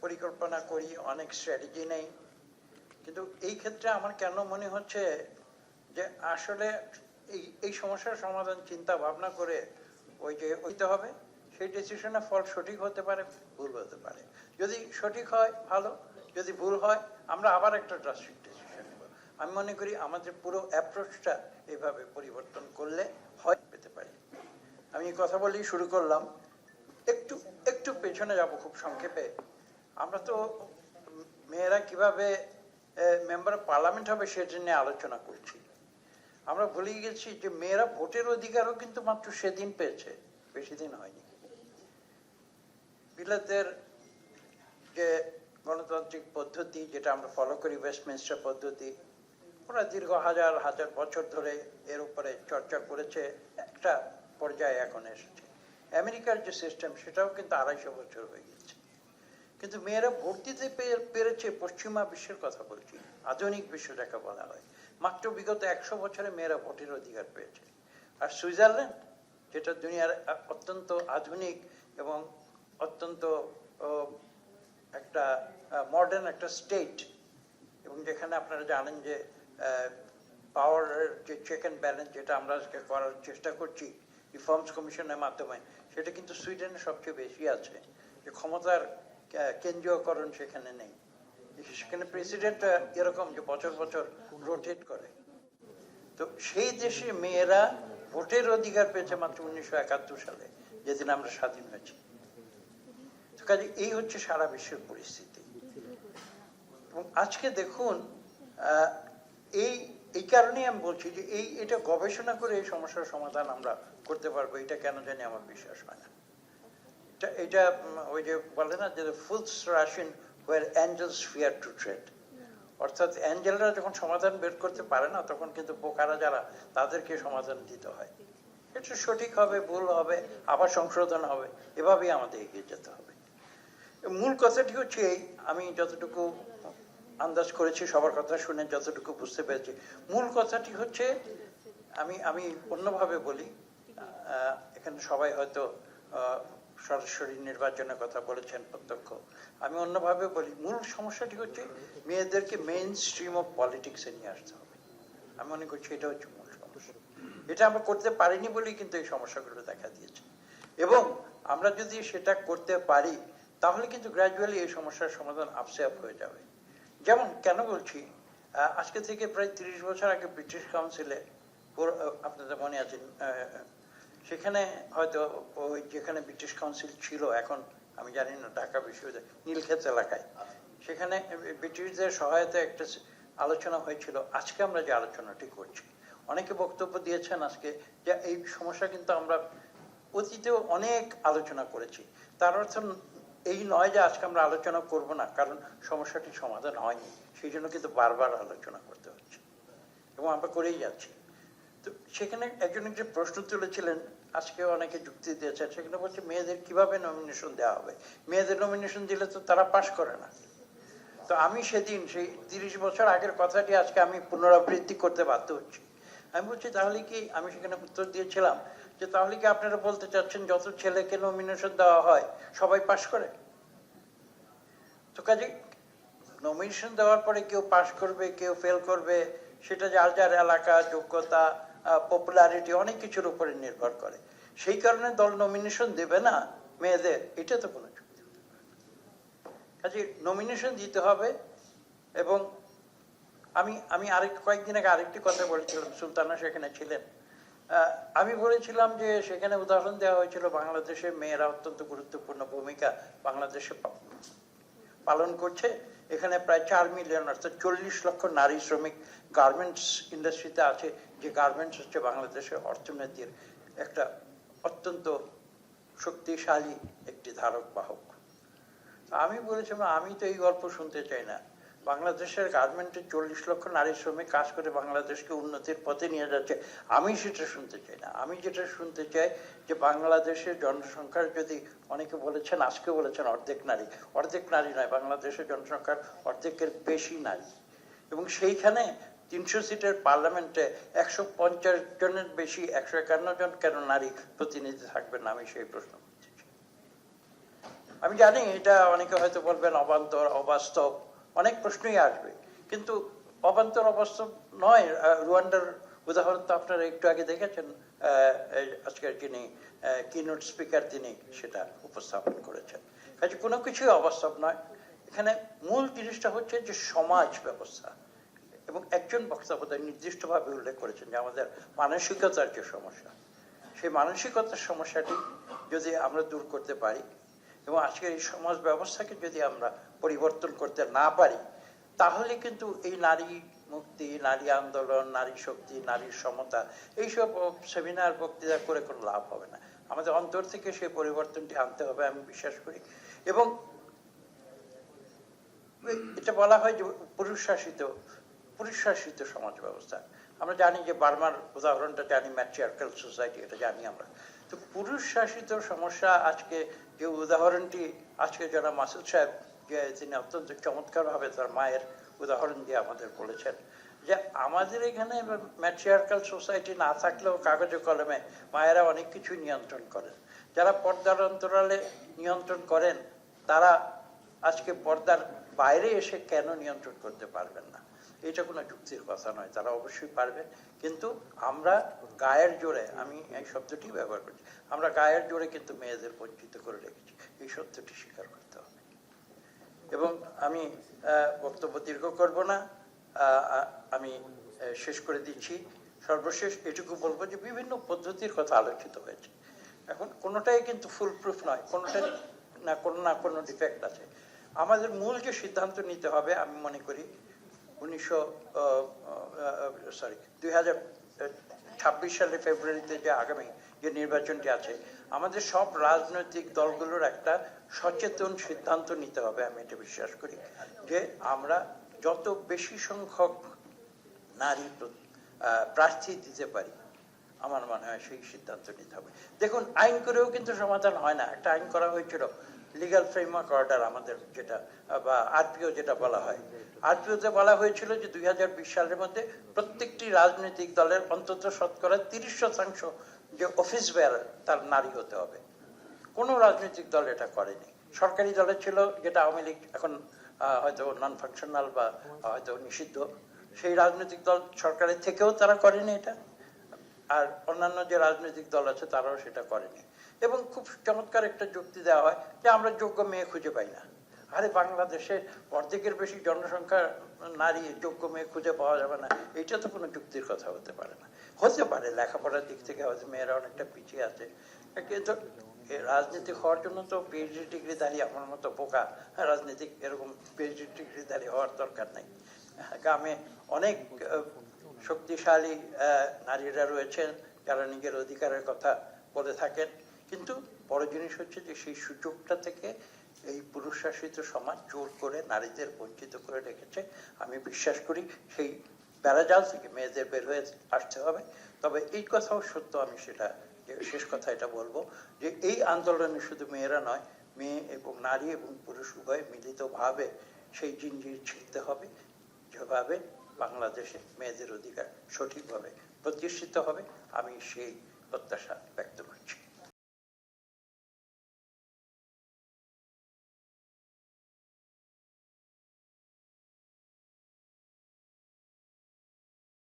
পরিকল্পনা করি, অনেক স্ট্র্যাটেজি নেই, কিন্তু এই ক্ষেত্রে আমার কেন মনে হচ্ছে যে আসলে এই সমস্যার সমাধান চিন্তা ভাবনা করে ওই যে হইতে হবে, সেই ডিসিশনের ফল সঠিক হতে পারে, ভুল হতে পারে। যদি সঠিক হয় ভালো, যদি ভুল হয় আমরা আবার একটা ড্রাস্টিক ডিসিশন নেব। আমি মনে করি আমাদের পুরো অ্যাপ্রোচটা এইভাবে পরিবর্তন করলে হয় পেতে পারি। আমি কথা বলেই শুরু করলাম, একটু একটু পেছনে যাব খুব সংক্ষেপে। আমরা তো মেয়েরা কিভাবে মেম্বার অফ পার্লামেন্ট হবে সেটা নিয়ে আলোচনা করছি। আমরা ভুলে গেছি যে মেয়েরা ভোটের অধিকারও কিন্তু মাত্র সেদিন পেয়েছে, বেশি দিন হয়নি। বিলেতের যে গণতান্ত্রিক পদ্ধতি যেটা আমরা ফলো করি, ওয়েস্টমিনস্টার পদ্ধতি, ওরা দীর্ঘ হাজার হাজার বছর ধরে এর উপরে চর্চা করেছে, একটা পর্যায়ে এখন এসেছে। আমেরিকার যে সিস্টেম সেটাও কিন্তু 250 বছর হয়ে গেছে, কিন্তু মেয়েরা ভোট দিতে পেরেছে। পশ্চিমা বিশ্বের কথা বলছি, আধুনিক বিশ্ব যাকে বলা হয়, মাত্র বিগত 100 বছরে মেয়েরা ভোটের অধিকার পেয়েছে। আর সুইজারল্যান্ড, যেটা দুনিয়ার অত্যন্ত আধুনিক এবং অত্যন্ত একটা মডার্ন একটা স্টেট, এবং যেখানে আপনারা জানেন যে পাওয়ারের যে চেক অ্যান্ড ব্যালেন্স যেটা আমরা আজকে করার চেষ্টা করছি রিফর্মস কমিশনের মাধ্যমে, সেটা কিন্তু সুইডেনে সবচেয়ে বেশি আছে। যে ক্ষমতার কেন্দ্রীয়করণ সেখানে নেই, সেখানে প্রেসিডেন্ট এরকম যে বছর বছর রোটেট করে। তো সেই দেশে মেয়েরা ভোটের অধিকার পেয়েছে মাত্র 1971 সালে, যেদিন আমরা স্বাধীন হয়েছি। কাজে এই হচ্ছে সারা বিশ্বের পরিস্থিতি। এবং আজকে দেখুন, এই কারণেই আমি বলছি যে এটা গবেষণা করে এই সমস্যার সমাধান আমরা করতে পারবো, এটা কেন জানি আমার বিশ্বাস হয় না। এটা ওই যে বলে না যে fools rush in where angels fear to tread, অর্থাৎ অ্যাঞ্জেলরা যখন সমাধান বের করতে পারে না, তখন কিন্তু বোকারা যারা তাদেরকে সমাধান দিতে হয়। এটা সঠিক হবে, ভুল হবে, আবার সংশোধন হবে, এভাবেই আমাদের এগিয়ে যেতে হবে। মূল কথাটি হচ্ছে এই, আমি যতটুকু আন্দাজ করেছি, সবার কথা শুনে যতটুকু বুঝতে পেরেছি, মূল কথাটি হচ্ছে, আমি অন্যভাবে বলি, এখানে সবাই হয়তো সরাসরি নির্বাচনের কথা বলেছেন প্রত্যক্ষ, আমি অন্যভাবে বলি, মূল সমস্যাটি হচ্ছে মেয়েদেরকে মেইন স্ট্রিম অফ পলিটিক্সে নিয়ে আসতে হবে। আমি মনে করছি এটা হচ্ছে মূল সমস্যা। এটা আমরা করতে পারিনি বলেই কিন্তু এই সমস্যাগুলো দেখা দিয়েছে, এবং আমরা যদি সেটা করতে পারি তাহলে কিন্তু গ্র্যাজুয়ালি এই সমস্যার সমাধান আপসে আপ হয়ে যাবে। যেমন কেন বলছি, আজকে থেকে প্রায় 30 বছর আগে ব্রিটিশ কাউন্সিলে, আপনাদের মনে আছে, সেখানে হয়তো ওই যেখানে ব্রিটিশ কাউন্সিল ছিল, এখন আমি জানি না, ঢাকা বিশ্ববিদ্যালয় নীলক্ষেত এলাকায়, সেখানে ব্রিটিশদের সহায়তায় একটা আলোচনা হয়েছিল। আজকে আমরা যে আলোচনাটি করছি, অনেকে বক্তব্য দিয়েছেন আজকে যে এই সমস্যা কিন্তু আমরা অতীতেও অনেক আলোচনা করেছি। তার অর্থ এই নয় যে আজকে আমরা আলোচনা করব না, কারণ সমস্যাটি সমাধান হয়নি, সেই জন্য কিন্তু বারবার আলোচনা করতে হচ্ছে এবং আমরা করেই যাচ্ছি। তো সেখানে একজন যে প্রশ্ন তুলেছিলেন, আজকে অনেকে যুক্তি দিয়েছেন, সেখানে বলছে মেয়েদের কিভাবে নমিনেশন দেওয়া হবে, মেয়েদের নমিনেশন দিলে তো তারা পাশ করে না। তো আমি সেদিন সেই 30 বছর আগের কথাটি আজকে আমি পুনরাবৃত্তি করতে বাধ্য হচ্ছি। আমি বলছি তাহলে কি, আমি সেখানে উত্তর দিয়েছিলাম যে তাহলে কি আপনারা বলতে চাচ্ছেন যত ছেলেকে নমিনেশন দেওয়া হয় সবাই পাশ করে? তো কাজে নমিনেশন দেওয়ার পরে কেউ পাশ করবে, কেউ ফেল করবে, সেটা যার যার এলাকা, যোগ্যতা, পপুলারিটি, অনেক কিছুর উপরে নির্ভর করে। সেই কারণে দল নমিনেশন দেবে না মেয়েদের, এটা তো কোনো যুক্তি। কাজে নমিনেশন দিতে হবে। এবং আমি কয়েকদিন আগে আরেকটি কথা বলেছিলাম, সুলতানা সেখানে ছিলেন, আমি বলেছিলাম যে সেখানে উদাহরণ দেওয়া হয়েছিল বাংলাদেশের মেয়েরা অত্যন্ত গুরুত্বপূর্ণ ভূমিকা বাংলাদেশে পালন করছে। এখানে প্রায় 4 মিলিয়ন, অর্থাৎ 40 লক্ষ নারী শ্রমিক গার্মেন্টস ইন্ডাস্ট্রিতে আছে, যে গার্মেন্টস হচ্ছে বাংলাদেশের অর্থনীতির একটা অত্যন্ত শক্তিশালী একটি ধারক বাহক। আমি বলেছিলাম আমি তো এই গল্প শুনতে চাই না। বাংলাদেশের গার্মেন্টে 40 লক্ষ নারী শ্রমিক কাজ করে বাংলাদেশকে উন্নতির পথে নিয়ে যাচ্ছে, আমি সেটা শুনতে চাই না। আমি যেটা শুনতে চাই যে বাংলাদেশের জনসংখ্যার, যদি অনেকে বলেছেন, আজকে বলেছেন অর্ধেক নারী, অর্ধেক নারী নয়, বাংলাদেশের জনসংখ্যার অর্ধেকের বেশি নারী, এবং সেইখানে 300 সিটের পার্লামেন্টে 150 জনের বেশি, 151 জন কেন নারী প্রতিনিধি থাকবেন না, আমি সেই প্রশ্ন করতে চাই। আমি জানি এটা অনেকে হয়তো বলবেন অবান্তর, অবাস্তব, অনেক প্রশ্নই আসবে, কিন্তু অবান্তর অবাস্তব নয়। রুয়ান্ডার উদাহরণ তো আপনারা একটু আগে দেখেছেন, আজকের যিনি কিনোট স্পিকার তিনি সেটা উপস্থাপন করেছেন। কাজে কোনো কিছুই অবাস্তব নয়। এখানে মূল জিনিসটা হচ্ছে যে সমাজ ব্যবস্থা, এবং একজন বক্তা বোধহয় নির্দিষ্টভাবে উল্লেখ করেছেন যে আমাদের মানসিকতার যে সমস্যা, সেই মানসিকতার সমস্যাটি যদি আমরা দূর করতে পারি এবং আজকের এই সমাজ ব্যবস্থাকে যদি আমরা পরিবর্তন করতে না পারি, তাহলে কিন্তু এই নারী মুক্তি, নারী আন্দোলন, নারী শক্তি, নারীর সমতা, এইসব সেমিনার বক্তৃতা করে কোনো লাভ হবে না। আমাদের অন্তর থেকে সেই পরিবর্তনটি আনতে হবে, আমি বিশ্বাস করি। এবং এটা বলা হয় যে পুরুষ শাসিত সমাজ ব্যবস্থা। আমরা জানি যে বার্মার উদাহরণটা জানি, ম্যাট্রিয়ার্কাল সোসাইটি, এটা জানি আমরা। তো পুরুষ শাসিত সমস্যা, আজকে যে উদাহরণটি আজকে যারা মাসুদ সাহেব যে তিনি অত্যন্ত চমৎকারভাবে তার মায়ের উদাহরণ দিয়ে আমাদের বলেছেন, যে আমাদের এখানে ম্যাট্রিয়ার্কাল সোসাইটি না থাকলেও কাগজে কলমে মায়েরা অনেক কিছু নিয়ন্ত্রণ করেন। যারা পর্দার অন্তরালে নিয়ন্ত্রণ করেন তারা আজকে পর্দার বাইরে এসে কেন নিয়ন্ত্রণ করতে পারবেন না? এটা কোনো যুক্তির কথা নয়, তারা অবশ্যই পারবে। কিন্তু আমরা গায়ের জোরে, আমি এই শব্দটি ব্যবহার করছি, আমরা গায়ের জোরে কিন্তু মেয়েদের বঞ্চিত করে রেখেছি, এই সত্যটি স্বীকার করতে হবে। এবং আমি বক্তব্য দীর্ঘ করব না, আমি শেষ করে দিচ্ছি। সর্বশেষ এটুকু বলবো যে বিভিন্ন পদ্ধতির কথা আলোচিত হয়েছে। এখন কোনোটাই কিন্তু ফুল প্রুফ নয়, কোনোটাই না কোনো ডিফেক্ট আছে। আমাদের মূল যে সিদ্ধান্ত নিতে হবে, আমি মনে করি 2026 সালের ফেব্রুয়ারিতে যে আগামী যে নির্বাচনটি আছে, আমাদের সব রাজনৈতিক দলগুলোর একটা সচেতন সিদ্ধান্ত নিতে হবে। আমি এটা বিশ্বাস করি যে আমরা যত বেশি সংখ্যক নারী প্রার্থী দিতে পারি, আমার মনে হয় সেই সিদ্ধান্ত নিতে হবে। দেখুন, আইন করেও কিন্তু সমাধান হয় না। একটা আইন করা হয়েছিল, লিগাল ফ্রেমওয়ার্ক অর্ডার আমাদের যেটা, বা আরপিও যেটা বলা হয়। আরপিওতে বলা হয়েছিল যে 2020 সালের মধ্যে প্রত্যেকটি রাজনৈতিক দলের অন্তত শতকরা 30% যে অফিস বেয়ারার তার নারী হতে হবে। কোনো রাজনৈতিক দল এটা করেনি। সরকারি দলে ছিল, যেটা আওয়ামী লীগ এখন হয়তো নন ফাংশনাল বা হয়তো নিষিদ্ধ, সেই রাজনৈতিক দল সরকারের থেকেও তারা করেনি এটা। আর অন্যান্য যে রাজনৈতিক দল আছে তারাও সেটা করেনি। এবং খুব চমৎকার একটা যুক্তি দেওয়া হয় যে আমরা যোগ্য মেয়ে খুঁজে পাই না। আরে বাংলাদেশে অর্ধেকের বেশি জনসংখ্যা নারী, যোগ্য মেয়ে খুঁজে পাওয়া যাবে না, এটা তো কোনো যুক্তির কথা হতে পারে না। হতে পারে লেখাপড়ার দিক থেকে হয়তো মেয়েরা অনেকটা পিছিয়ে আছে, কিন্তু রাজনীতি হওয়ার জন্য তো পিএইচডি ডিগ্রিধারী আমার মতো বোকা রাজনীতিক এরকম পিএইচডি ডিগ্রিধারী হওয়ার দরকার নেই। গ্রামে অনেক শক্তিশালী নারীরা রয়েছেন যারা নিজের অধিকারের কথা বলে থাকেন। কিন্তু বড় জিনিস হচ্ছে যে সেই সুযোগটা থেকে এই পুরুষ শাসিত সমাজ জোর করে নারীদের বঞ্চিত করে রেখেছে। আমি বিশ্বাস করি সেই প্যারাজাল থেকে মেয়েদের বের হয়ে আসতে হবে। তবে এই কথাও সত্য, আমি সেটা শেষ কথা এটা বলবো যে এই আন্দোলনে শুধু মেয়েরা নয়, মেয়ে এবং নারী এবং পুরুষ উভয় মিলিতভাবে সেই জিঞ্জির ছিঁড়তে হবে, যেভাবে বাংলাদেশে মেয়েদের অধিকার সঠিকভাবে প্রতিষ্ঠিত হবে। আমি সেই প্রত্যাশা ব্যক্ত করছি।